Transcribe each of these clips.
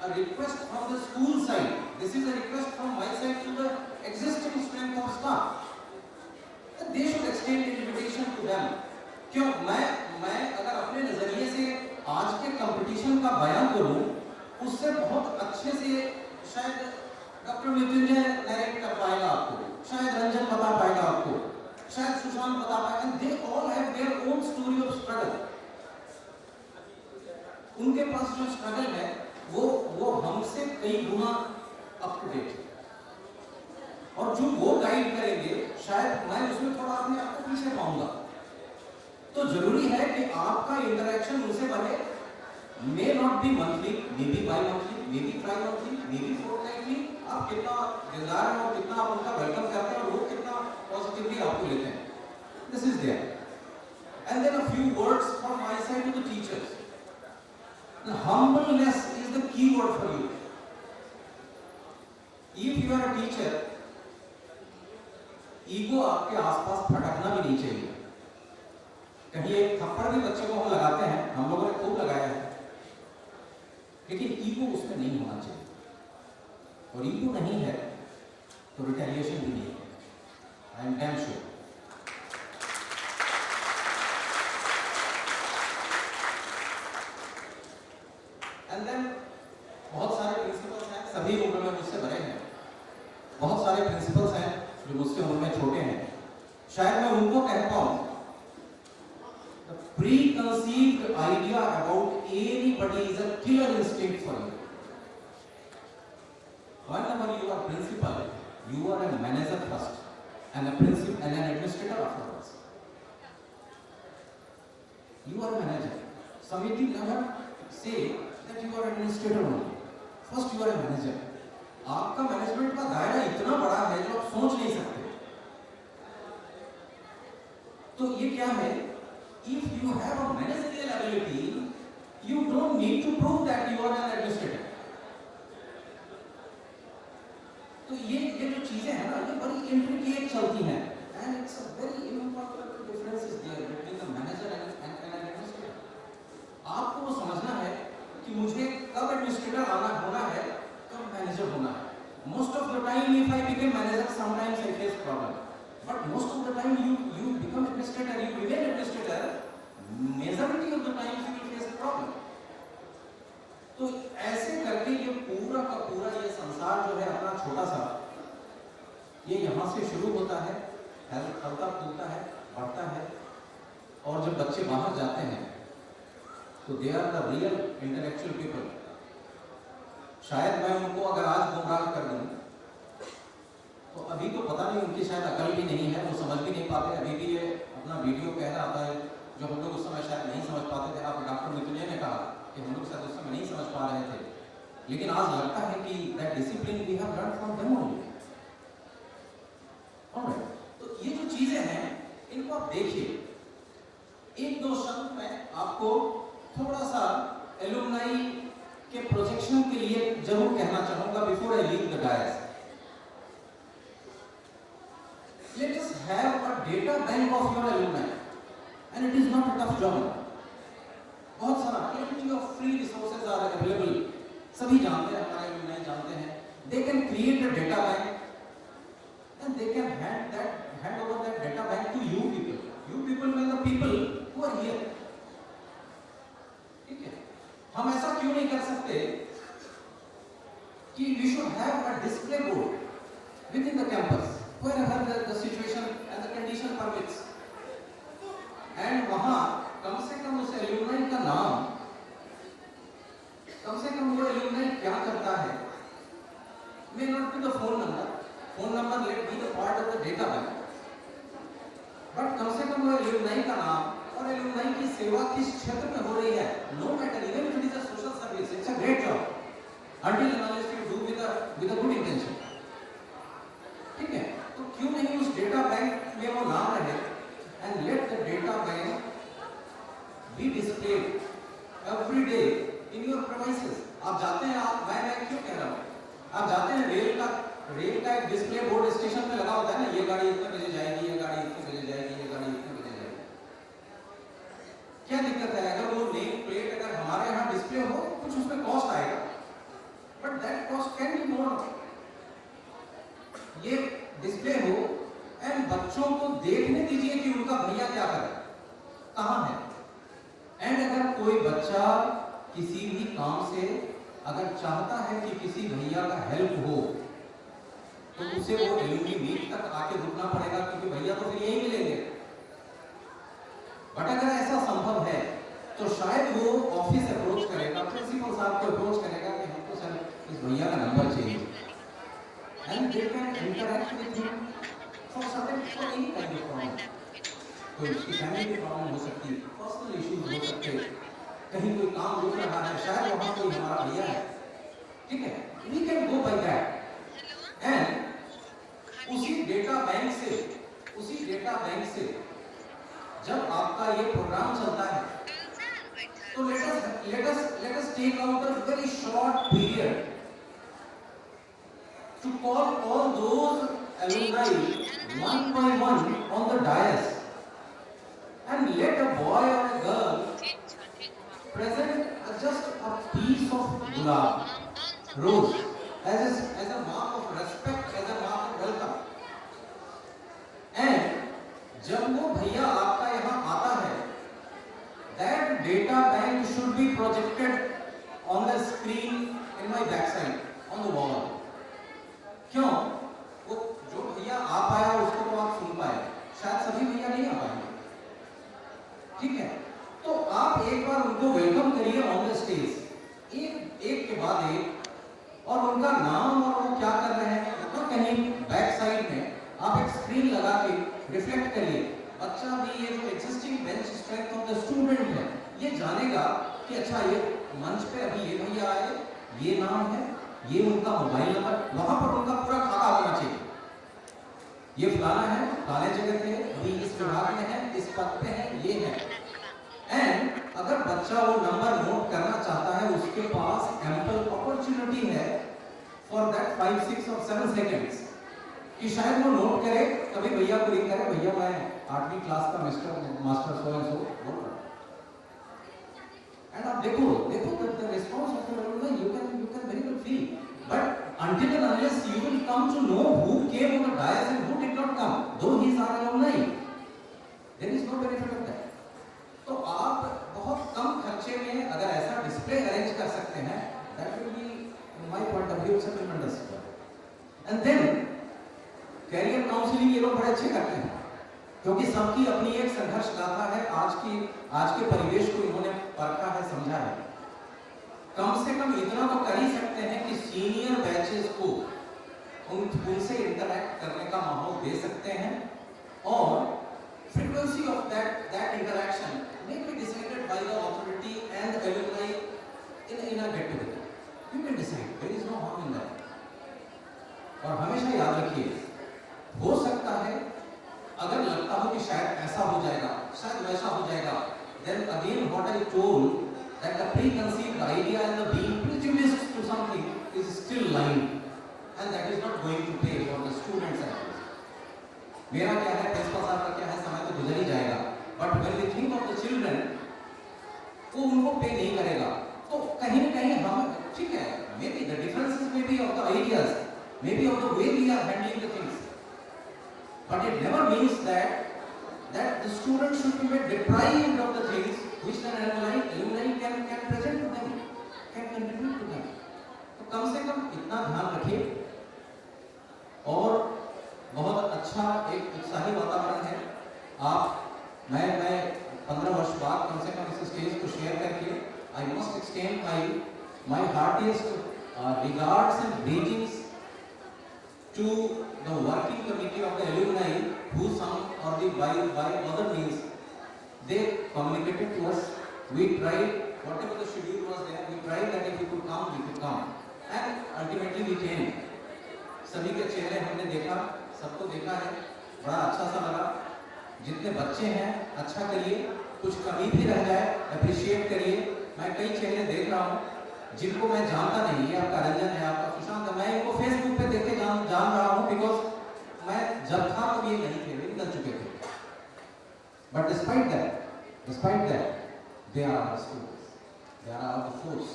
a request from the school side. This is a request from my side to the existing strength of staff. That they should extend an invitation to them. क्यों मैं अगर अपने नजरिए से आज के competition का बयान करूं, उससे बहुत अच्छे से शायद डॉक्टर मृत्युंजय नरेट कर पाएगा आपको, शायद रंजन बता पाएगा आपको, शायद सुशांत बता पाएगा. They all have their own story of struggle. उनके पास जो स्ट्रगल है वो हमसे कई गुना अप टू डेट है. और जो वो गाइड करेंगे शायद मैं उसमें थोड़ा अपने आप को पीछे पाऊंगा. तो जरूरी है कि आपका इंटरेक्शन उनसे बने. May not be monthly, may be by monthly, may be try monthly, may be fortnightly. आप कितना दिलदार हैं और कितना आप उनका वेलकम करते हैं और वो कितना पॉजिटिवली आपको लेते हैं. This is there. And then a few words from my side to the teachers. Humbleness is the key word for you. If you are a teacher, ego आपके आसपास फटकना भी नहीं चाहिए. कहीं एक थप्पड़ भी बच्चे को हम लगाते हैं, हम लोगों ने खूब लगाया है, लेकिन ईगो उसमें नहीं होना चाहिए. और ईगो नहीं है तो रिटेलिएशन भी नहीं है. I am damn sure. And then बहुत सारे प्रिंसिपल्स हैं, सभी उम्र में मुझसे बड़े हैं. बहुत सारे प्रिंसिपल्स हैं जो मुझसे उम्र में छोटे हैं. शायद मैं उनको कहता हूं, the preconceived idea about anybody is a killer instinct for you. Whenever you are principal, you are a manager first and a principal and an administrator afterwards. You are a manager. Samiti never say that you are an administrator only. First you are a manager. आपका management का दायरा इतना बड़ा है जो आप सोच नहीं सकते. तो ये क्या है? If you have a managerial ability, you don't need to prove that you are an administrator. तो ये जो चीजें हैं ना, ये बड़ी इंट्रिकेट चलती हैं. And it's a very important difference is there between the manager and an administrator. आपको वो समझना है कि मुझे कब एडमिनिस्ट्रेटर होना है, कब मैनेजर होना है. Most of the time, if I become manager, sometimes I face problem. But most of the time, you become administrator, you remain administrator. Majority of the time, you will face problem. तो ऐसे करके ये पूरा का पूरा ये संसार जो है अपना छोटा सा, ये यहाँ से शुरू होता है, हल्का फूलता है, बढ़ता है, और जब बच्चे बाहर जाते हैं तो they are the real intellectual people. शायद मैं उनको अगर आज गुमराह कर दूं तो अभी तो पता नहीं, उनकी शायद अकल भी नहीं है, वो समझ भी नहीं पाते. अभी भी ये अपना वीडियो कह रहा था जो हम लोग उस समय शायद नहीं समझ पाते थे. आप डॉक्टर मृत्युंजय ने कहा कि हम लोग शायद उस समय नहीं समझ पा रहे थे, लेकिन आज लगता है कि that discipline we have learn from them only. Alright. तो ये जो चीजें हैं इनको आप देखिए. एक दो शब्द में आपको थोड़ा सा एलुमनाई के प्रोजेक्शन के लिए जरूर कहना चाहूंगा before I leave the dais. Let us have a data bank of your alumni and it is not a tough job. बहुत सारा plenty of free resources are available. सभी जानते हैं, हमारे एलुमनाई जानते हैं. They can create a data bank and they can hand over that data bank to you people. You people mean the people who are here. ठीक है? हम ऐसा क्यों नहीं कर सकते कि we should have a display board within the campus wherever the situation and the condition permits. And वहाँ कम से कम उस एल्यूमनाई का नाम, कम से कम वो एल्यूमनाई क्या करता है, may not be the phone number let be the part of the data bank, but कम से कम वो एल्यूमनाई का नाम और एल्यूमनाई की सेवा किस क्षेत्र में हो रही है. no matter, even if it is a social service, it's a great job until and unless you do with a good intention. ठीक है? तो क्यों नहीं उस डेटा बैंक में वो नाम रहे and let the data bank be displayed every day in your premises. आप जाते हैं, मैं क्यों कह रहा हूँ, आप जाते हैं रेल का एक डिस्प्ले बोर्ड स्टेशन पे लगा होता है ना, ये गाड़ी इतने बजे जाएगी, ये गाड़ी इतने बजे जाएगी, ये गाड़ी इतने बजे जाएगी. क्या दिक्कत है? अगर वो नेम प्लेट अगर हमारे यहाँ डिस्प्ले हो, कुछ उसमें कॉस्ट आएगा. अगर चाहता है कि किसी भैया का हेल्प हो तो उसे वो एलुमनी मीट तक आके रुकना पड़ेगा, क्योंकि भैया तो फिर यही मिलेंगे। बट अगर ऐसा संभव है तो शायद वो ऑफिस अप्रोच करेगा, प्रिंसिपल साहब को अप्रोच करेगा कि हमको सर इस भैया का नंबर चाहिए, and they can interact with him for certain for any kind of problem. कोई उसकी फैमिली प्रॉब्लम हो सकती है, पर्सनल इश्यूज हो सकते हैं, कहीं कोई काम रुक रहा है, शायद वहां कोई हमारा भैया है, ठीक है, we can go by that. And उसी डेटा बैंक से जब आपका ये प्रोग्राम चलता है तो let us take out a very short period to call all those alumni one by one on the dais and let a boy or a girl present just a piece of gulab rose as a mark of respect, as a mark of welcome. And जब वो भैया आपका यहाँ आता है, that data bank should be projected on the screen in my backside on the wall. क्यों? वो जो भैया आ पाया उसको तो आप सुन पाए, शायद सभी भैया नहीं आ पाएंगे, ठीक है? तो आप एक बार उनको वेलकम करिए ऑन द स्टेज, एक के बाद एक, और उनका नाम और वो क्या कर रहे हैं तो कहीं बैक साइड में आप एक स्क्रीन लगा के रिफ्लेक्ट करिए। बच्चा भी ये जो existing bench strength of the student है ये जानेगा कि अच्छा ये मंच पे अभी ये भैया आए, ये नाम है, ये उनका मोबाइल नंबर, वहां पर उनका पूरा खाता होना चाहिए, ये फलाना है, फलाने जगह पे अभी इस विभाग में है, इस पद पे है, ये है। एंड अगर बच्चा वो नंबर नोट करना चाहता है, उसके पास एम्पल अपॉर्चुनिटी है फॉर दैट 5, 6 और 7 सेकेंड्स कि शायद वो नोट करे, कभी भैया को लिख करे, भैया मैं 8वीं क्लास का मास्टर सो एंड सो बोल रहा हूं। एंड आप देखो the response of the learner, you can very well feel, but until and unless you will come to know who came on the dais and who did not come, though he is our alumni, there is no benefit of that. तो आप बहुत कम खर्चे में अगर ऐसा display arrange कर सकते हैं, that will be in my point of view a tremendous step. And then career counselling ये लोग बड़े अच्छे करते हैं, क्योंकि सबकी अपनी एक संघर्ष गाथा है, आज के परिवेश को इन्होंने परखा है, समझा है। कम से कम इतना तो कर ही सकते हैं कि सीनियर बैचेस को उनसे इंटरैक्ट करने का माहौल दे सकते हैं, और frequency of that interaction may be decided by the authority and the alumni in a get together. You can decide, there is no harm in that. और हमेशा याद रखिए, हो सकता है अगर लगता हो कि शायद ऐसा हो जाएगा, शायद वैसा हो जाएगा, then again what I told that the preconceived idea and the being prejudiced to something is still lying, and that is not going to pay for the students at least. मेरा क्या है, प्रिंसिपल साहब का क्या है, समय तो गुजर ही जाएगा, but when we think of the children, वो उनको पे नहीं करेगा। तो कहीं न कहीं हम, ठीक है, maybe the differences may be of the ideas, maybe of the way we are handling the things, but it never means that the student should be made deprived of the things which the alumni can present to them, can contribute to them. तो कम से कम इतना ध्यान रखिए, और बहुत अच्छा एक उत्साही वातावरण है। मैं 15 वर्ष बाद कम से कम इस स्टेज को शेयर करके I must extend my heartiest regards and greetings to the working committee of the alumni, who some or the by other means they communicated to us. We tried whatever the schedule was there. We tried that if we could come, and ultimately we came. सभी के चेहरे हमने देखा, सबको देखा है, बड़ा अच्छा सा लगा। जितने बच्चे हैं अच्छा करिए, कुछ कमी भी रह जाए अप्रिशिएट करिए। मैं कई चेहरे देख रहा हूँ जिनको मैं जानता नहीं, ये आपका रंजन है, आपका सुशांत है, मैं इनको फेसबुक पे देख के जान रहा हूँ, बिकॉज मैं जब था तो ये नहीं थे, वे निकल चुके थे। But despite that they are our students, they are our force,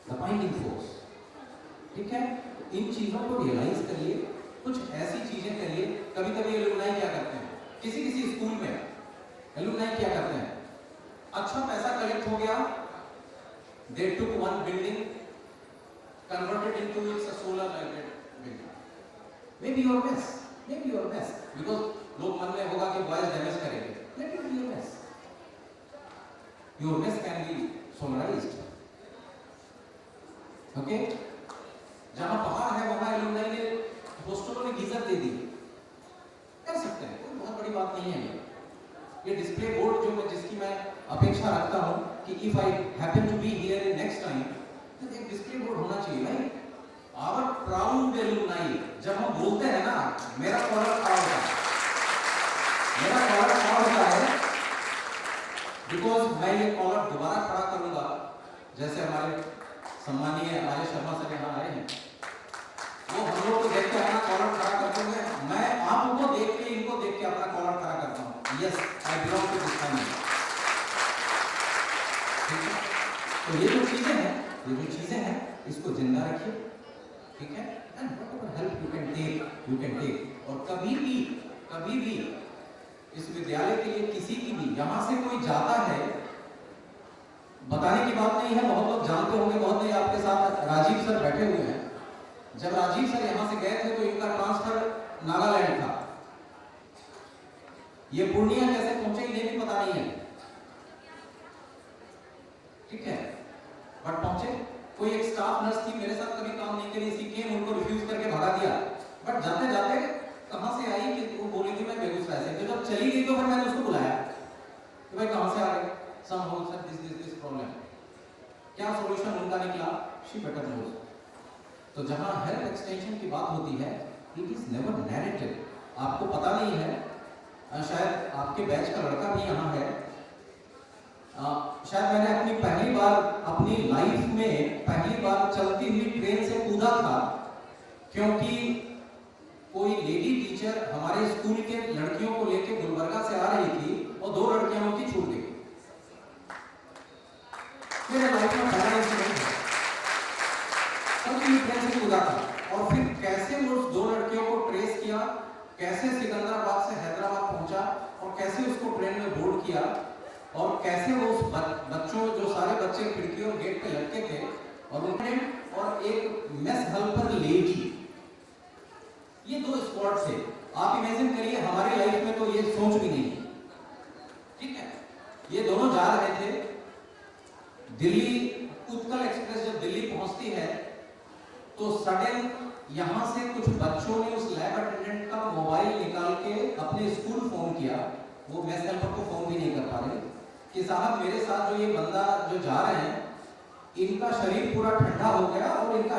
the binding force, ठीक है? इन चीजों को रियलाइज करिए, कुछ ऐसी चीजें करिए। कभी कभी एलुमनाई क्या करते हैं, किसी स्कूल में एलुमनाई क्या करते हैं, अच्छा पैसा कलेक्ट हो गया, they took one building Maybe your mess, because लोग मन में होगा कि बॉयज डैमेज करेंगे. Let it be your mess. Your mess can be summarized. Okay? जहाँ पहाड़ है वहाँ एलुमनाई ने हॉस्टलों ने गीजर दे दी, कर सकते हैं, कोई बहुत बड़ी बात नहीं है. ये डिस्प्ले बोर्ड जो मैं जिसकी मैं अपेक्षा रखता हूँ कि if I happen to be here in next time, तो एक डिस्प्ले बोर्ड होना चाहिए भाई. Our proud alumni, जब हम बोलते हैं ना मेरा कॉलर खड़ा होता है, बिकॉज मैं ये कॉलर दोबारा खड़ा करूंगा. जैसे हमारे सम्मानीय आर्य शर्मा सर यहाँ आए हैं, वो हम लोग को देख के अपना कॉलर खड़ा करते हैं. मैं आपको देख के इनको देख के अपना कॉलर खड़ा करता हूँ. Yes, I belong to this family. तो ये जो चीजें हैं इसको जिंदा रखिए, ठीक है. And whatever help you can take. और कभी भी इस विद्यालय के लिए किसी की भी यहाँ से कोई जाता है, बताने की बात नहीं है, बहुत लोग जानते होंगे, बहुत नहीं. आपके साथ राजीव सर बैठे हुए हैं. जब राजीव सर यहाँ से गए थे तो इनका ट्रांसफर नागालैंड था. ये पूर्णिया कैसे पहुंचे ये भी पता नहीं है, ठीक है, बट पहुंचे. कोई एक स्टाफ नर्स थी, मेरे साथ कभी काम नहीं करी, सीखे उनको रिफ्यूज करके भगा दिया. बट जाते जाते कहां से आई कि वो बोली थी मैं बेगूसराय से. जब चली गई तो फिर मैंने उसको बुलाया कि भाई कहां से आ गए. Somehow sir this problem. क्या सॉल्यूशन उनका निकला, शी बेटर नोज. तो जहां हेल्थ एक्सटेंशन की बात होती है, इट इज नेवर नैरेटिव. आपको पता नहीं है, शायद आपके बैच का लड़का भी यहाँ है. शायद मैंने अपनी लाइफ में पहली बार चलती हुई ट्रेन से कूदा था, क्योंकि कोई लेडी टीचर हमारे स्कूल के लड़कियों को लेकर गुलबर्गा से आ रही थी और 2 लड़कियां उनकी छूट गई. मेरे लाइफ में पहला इंसिडेंट है, ट्रेन से कूदा था. और फिर कैसे उस 2 लड़कियों को ट्रेस किया, कैसे सिकंदराबाद से हैदराबाद पहुंचा, और कैसे उसको ट्रेन में बोर्ड किया, और कैसे वो उस बच्चों, जो सारे बच्चे खिड़की और गेट पे लटके थे, और उन्होंने और एक मेस हेल्पर लेडी, ये 2 स्क्वाड थे. आप इमेजिन करिए, हमारी लाइफ में तो ये सोच भी नहीं, ठीक है. ये दोनों जा रहे थे दिल्ली. उत्कल एक्सप्रेस जब दिल्ली पहुंचती है तो सडन यहां से कुछ बच्चों ने उस लैब अटेंडेंट का मोबाइल निकाल के अपने स्कूल फोन किया. वो मेस हेल्पर को फोन भी नहीं कर पा रहे कि साहब मेरे साथ जो ये बंदा जो जा रहे हैं, इनका शरीर पूरा ठंडा हो गया और इनका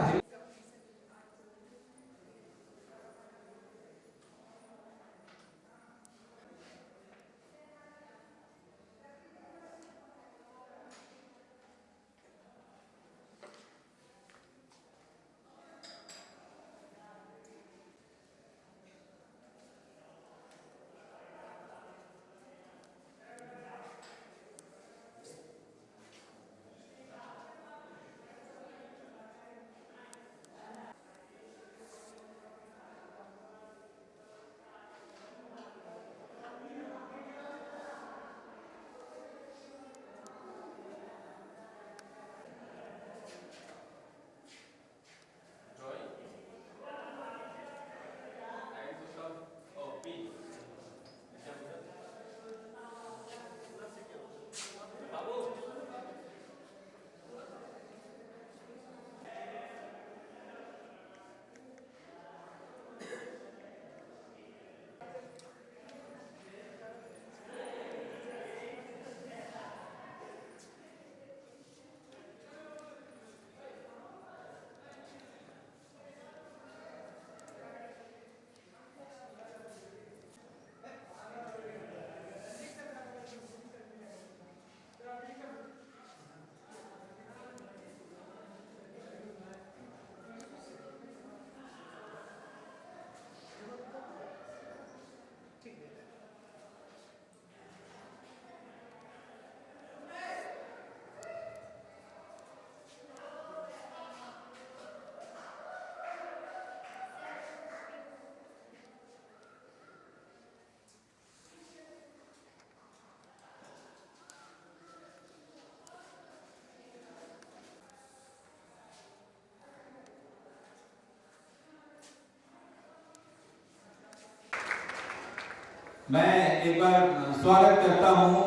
मैं एक बार स्वागत करता हूं।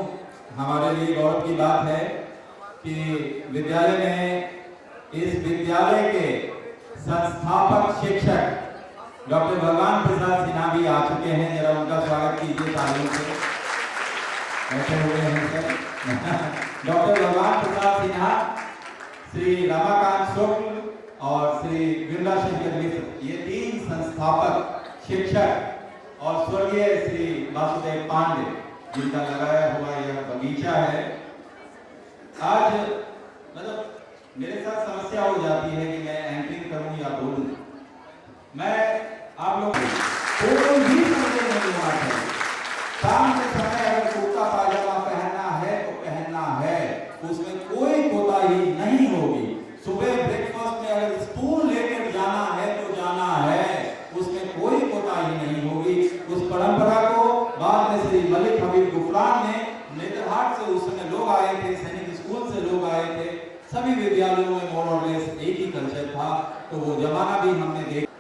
हमारे लिए गौरव की बात है कि विद्यालय में इस विद्यालय के संस्थापक शिक्षक डॉक्टर भगवान प्रसाद सिन्हा भी आ चुके हैं। जरा उनका स्वागत कीजिए तालियों से। बैठे हुए हैं सर। डॉक्टर भगवान प्रसाद सिन्हा, श्री रमाकांत शुक्ल और श्री विमला शंकर मिश्र, ये तीन संस्थापक शिक्षक और स्वर्गीय श्री वासुदेव पांडे, जिनका लगाया हुआ यह बगीचा है। आज मतलब मेरे साथ समस्या हो जाती है कि मैं एंकरिंग करूं या बोलूं। मैं आप लोग कोई भी समझे नहीं आते। शाम के समय अगर कुर्ता पायजामा पहनना है तो पहनना है, उसमें कोई कोताही नहीं होगी। सुबह ब्रेकफास्ट में अगर स्पून लेकर जाना है तो जाना है, उसमें कोई कोताही नहीं होगी। उस परंपरा को बाद में श्री मलिक हबीब गुफरान ने नेतरहाट से, उस समय लोग आए थे, सैनिक स्कूल से लोग आए थे, सभी विद्यालयों में मोर और लेस एक ही कल्चर था। तो वो जमाना भी हमने देखा।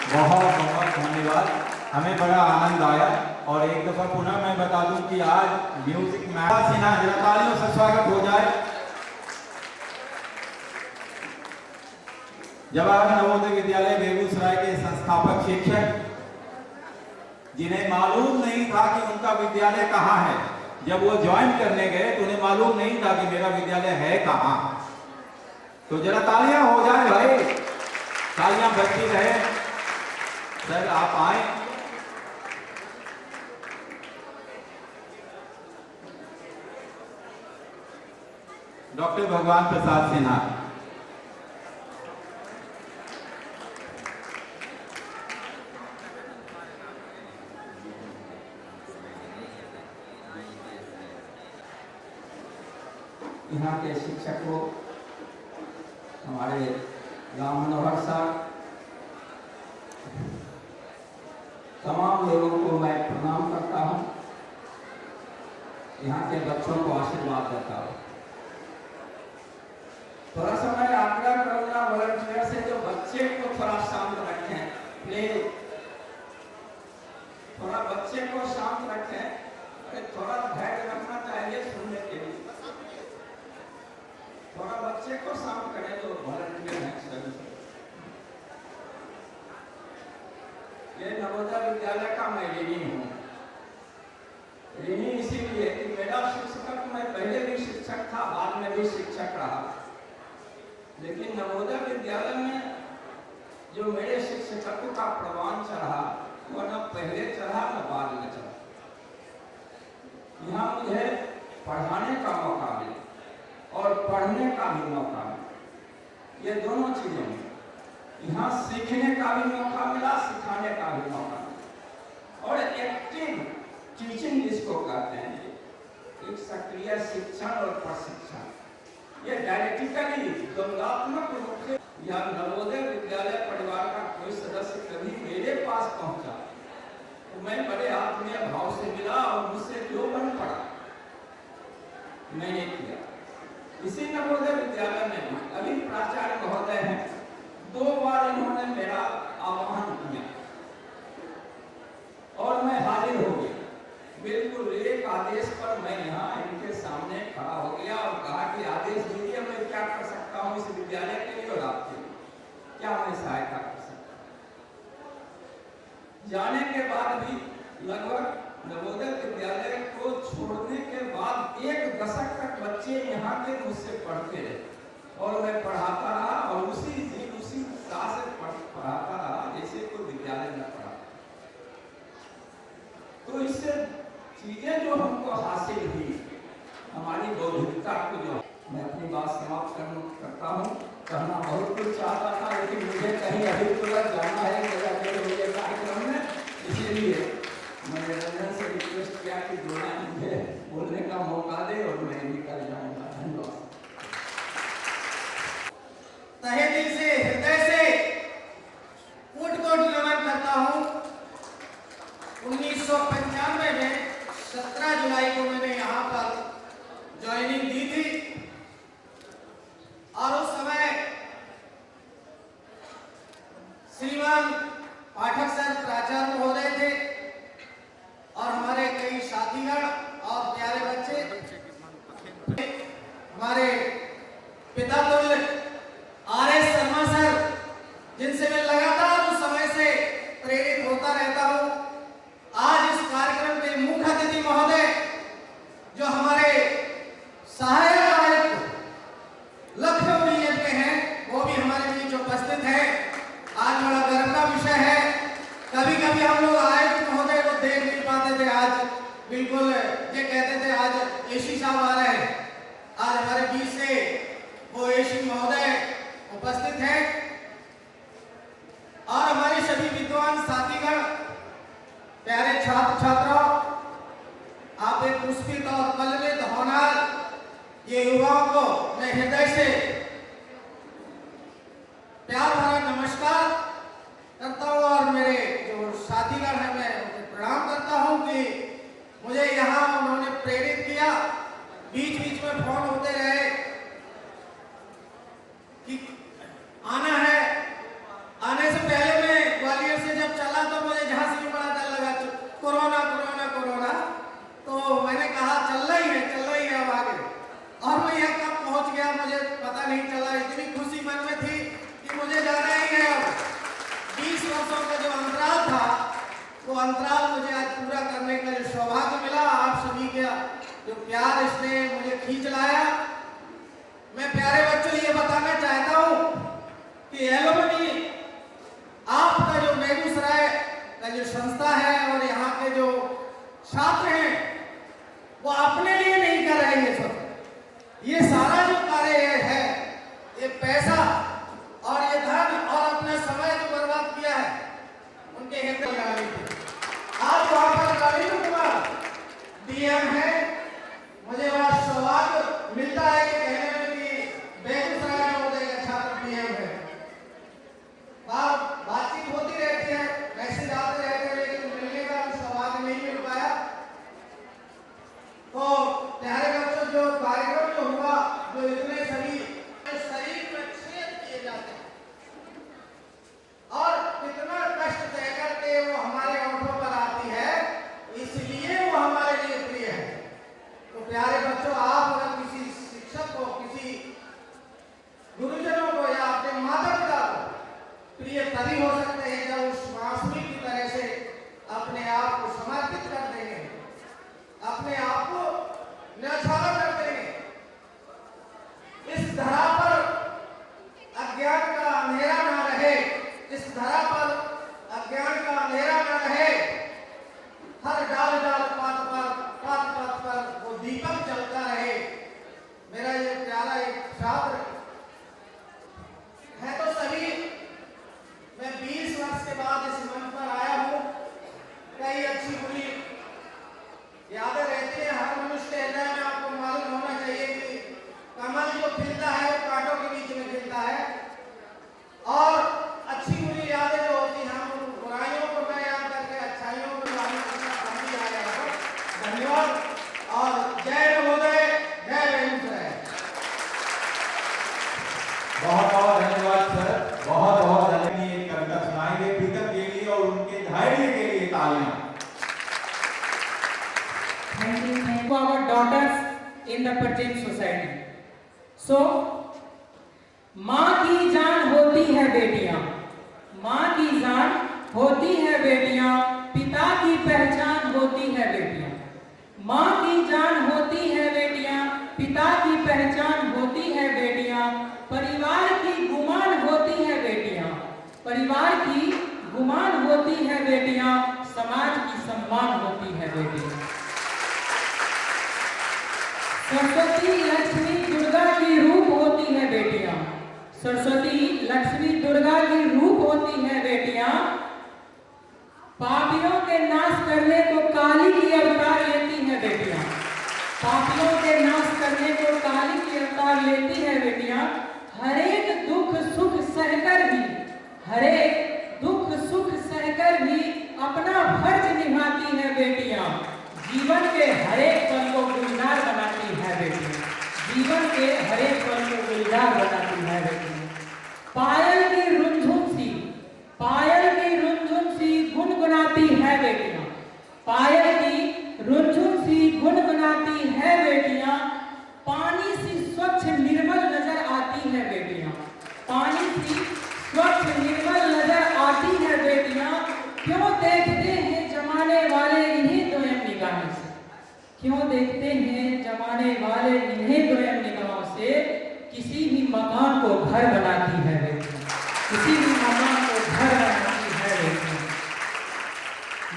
बहुत बहुत धन्यवाद, हमें बड़ा आनंद आया। और एक दफा पुनः मैं बता दूं कि आज म्यूजिक सिन्हा, जरा तालियों से स्वागत हो जाए। जवाहर नवोदय विद्यालय बेगूसराय के संस्थापक शिक्षक, जिन्हें मालूम नहीं था कि उनका विद्यालय कहाँ है। जब वो ज्वाइन करने गए तो उन्हें मालूम नहीं था कि मेरा विद्यालय है कहाँ। तो जरा तालियां हो जाए भाई, तालियां बजती रहे। सर आप आए। डॉक्टर भगवान प्रसाद सिन्हा। यहाँ के शिक्षकों, हमारे राम मनोहर साहब, तमाम लोगों को मैं प्रणाम करता हूँ। यहाँ के बच्चों को आशीर्वाद देता हूँ। थोड़ा सा मैं आग्रह करूँगा वॉलंटियर से, जो बच्चे को थोड़ा शांत रखें प्लीज, थोड़ा बच्चे को शांत रखें। थोड़ा धैर्य रखना चाहिए सुनने के लिए। थोड़ा बच्चे को शांत करें जो वॉलंटियर हैं सभी। ये नवोदय विद्यालय का मैं ऋणी हूँ। ऋणी इसीलिए कि मेरा शिक्षक, मैं पहले भी शिक्षक था, बाद में भी शिक्षक रहा, लेकिन नवोदय विद्यालय में जो मेरे शिक्षकत्व का प्रमाण चढ़ा वो न पहले चढ़ा न बाद में चढ़ा। यहाँ मुझे पढ़ाने का मौका मिला और पढ़ने का भी मौका मिला, ये दोनों चीजें मिली। यहाँ सीखने का भी मौका मिला, सिखाने का भी मौका मिला। और एक्टिव टीचिंग जिसको कहते हैं, एक सक्रिय शिक्षण और प्रशिक्षण, ये डायरेक्टिकली द्वंद्वात्मक रूप से। यह नवोदय विद्यालय परिवार का कोई सदस्य कभी मेरे पास पहुंचा तो मैं बड़े आत्मीय भाव से मिला और मुझसे जो बन पड़ा मैंने किया। इसी नवोदय विद्यालय में भी अभी प्राचार्य महोदय हैं, 2 बार इन्होंने मेरा आह्वान किया और मैं हाजिर हो गया। बिल्कुल एक आदेश पर मैं यहाँ इनके सामने खड़ा हो गया और कहा कि आदेश दीजिए, मैं क्या कर सकता हूँ इस विद्यालय के लिए और आपके लिए, क्या मैं सहायता कर सकता हूँ। जाने के बाद भी लगभग नवोदय विद्यालय को छोड़ने के बाद 1 दशक तक बच्चे यहाँ के मुझसे पढ़ते रहे और मैं पढ़ाता रहा और उसी दिन उसी उत्साह से पढ़ाता रहा जैसे कोई विद्यालय न पढ़ा। तो इससे चीजें जो हमको हासिल हुई, हमारी बौद्धिकता को, जो मैं अपनी बात समाप्त करता हूँ। कहना बहुत कुछ चाहता था लेकिन मुझे कहीं अभी तुरंत जाना है मेरे कार्यक्रम में, इसीलिए मैंने रंजन से रिक्वेस्ट किया कि दोनों मुझे बोलने का मौका दे और मैं निकल जाऊंगा। धन्यवाद। तहे दिल से, हृदय से कोट-कोट नमन करता हूँ। 1995 में 17 जुलाई को मैंने यहाँ पर ज्वाइनिंग दी थी और उस समय श्रीमान पाठक सर प्राचार्य महोदय थे और हमारे कई साथीगण और प्यारे बच्चे, हमारे पिता तुल्य RS शर्मा सर, जिनसे मैं लगातार उस समय से प्रेरित होता रहता हूँ। आज इस कार्यक्रम के मुख्य अतिथि महोदय जो हमारे सहायक आयुक्त लखनऊ रीजन के हैं, वो भी हमारे बीच उपस्थित है। आज बड़ा गर्व का विषय है। कभी कभी हम लोग आयुक्त महोदय को देख नहीं पाते थे, आज बिल्कुल ये कहते थे आज एसी साहब आ रहे हैं। आज हमारे बीच से वो एसी महोदय उपस्थित है और हमारे सभी विद्वान साथीगण, प्यारे छात्र छात्राओं, आप एक पुष्पित और कलमित होनहार ये युवाओं को मैं हृदय से प्यार भरा नमस्कार करता हूँ और मेरे जो साथीगण हैं मैं उन्हें प्रणाम करता हूँ कि मुझे यहाँ उन्होंने प्रेरित किया। बीच बीच में फोन होते रहे कि आना है। आने से पहले मैं ग्वालियर खींच लाया। मैं प्यारे बच्चों ये बताना चाहता हूं कि एलुमनी आपका जो बेगूसराय का जो संस्था है और यहाँ के जो छात्र हैं वो अपने लिए नहीं कर रहे हैं। सब ये सारा जो कार्य है, ये पैसा और ये धन और अपना समय जो बर्बाद किया है उनके हित में लगा रही थी। आज वहां पर रविंद्र कुमार डीएम है। मुझे बड़ा सौभाग्य मिलता है कि कहने में कि बेगूसराय में उदय का छात्र डीएम है। बातचीत होती रहती है, मैसेज आते रहते हैं, लेकिन मिलने का सौभाग्य नहीं मिल पाया। तो प्यारे बच्चों, जो कार्यक्रम जो हुआ, जो इतने सभी शरीर में छेद किए जाते हैं और कितना कष्ट तय करके वो हमारे ओठों पर आती है, इसलिए वो हमारे लिए प्रिय है। तो प्यारे बच्चों, आप अगर किसी शिक्षक को, किसी गुरुजनों को या अपने माता पिता को प्रिय तभी हो सकते हैं जब उस मासूमी की तरह से अपने आप को समर्पित कर देंगे, अपने आप को न्यौछावर कर देंगे। इस धरा पर अज्ञान का अंधेरा ना रहे, इस धरा पर अज्ञान का अंधेरा ना रहे। हर डाल डाल पात पर वो दीपक जलता रहे। मेरा ये प्यारा एक छात्र है तो सभी, मैं 20 वर्ष के बाद इस मंच पर आया हूँ। कई अच्छी बुरी यादें रहती हैं हर मनुष्य के हृदय में। आपको मालूम होना चाहिए कि कमल जो खिलता है वो कांटों के बीच में खिलता है, और अच्छी बुरी यादें जो होती हैं, हम उन बुराइयों को न याद करके अच्छाइयों को याद करके आ गए हैं। धन्यवाद और जय नवोदय, जय बेगूसराय। बहुत बहुत धन्यवाद सर, बहुत बहुत धन्यवाद। ये कविता सुनाएंगे प्रीतम के लिए और उनके धैर्य के लिए तालियां। Thank you our daughters in the Parjim society. So, माँ की जान होती है बेटियां, माँ की जान होती है बेटियां, पिता की पहचान होती है बेटियां। माँ की जान होती है बेटियां, पिता की पहचान होती है बेटियां, परिवार की गुमान होती है बेटियां, परिवार की गुमान होती है बेटियां, समाज की सम्मान होती है बेटियां। सरस्वती लक्ष्मी दुर्गा की रूप होती है बेटियां, सरस्वती लक्ष्मी दुर्गा की रूप होती है बेटियां, पापियों के नाश करने को काली की अवतार लेती है बेटियां, पापियों के नाश करने को काली की अवतार लेती है बेटियां। हर एक दुख सुख सहकर भी, हर एक दुख सुख सहकर भी अपना फर्ज निभाती है बेटियां। जीवन के हर एक पल को गुलजार बनाती है बेटियां, जीवन के हर एक पल को गुलजार बनाती है बेटियां। पायल की रुंझुन सी, पायल की रुंझुन सी गुनगुनाती है बेटियां, पायल की रुंझुन सी गुनगुनाती है बेटियां। पानी सी स्वच्छ निर्मल नजर आती है बेटियां, पानी सी स्वच्छ निर्मल नजर आती है बेटियां। क्यों देखते हैं जमाने वाले इन्हीं दोयम निगाहों से, क्यों देखते हैं जमाने वाले इन्हीं दोयम निगाहों से। किसी भी मकान को घर बनाती है बेटियां, किसी भी मकान को घर बनाती है बेटियां।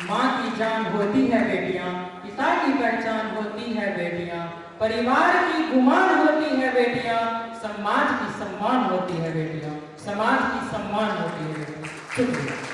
माँ की जान होती है बेटियां, पिता की पहचान होती है बेटियां, परिवार की गुमान होती है बेटियां, समाज की सम्मान होती है बेटियां, समाज की सम्मान होती है बेटियां। शुक्रिया।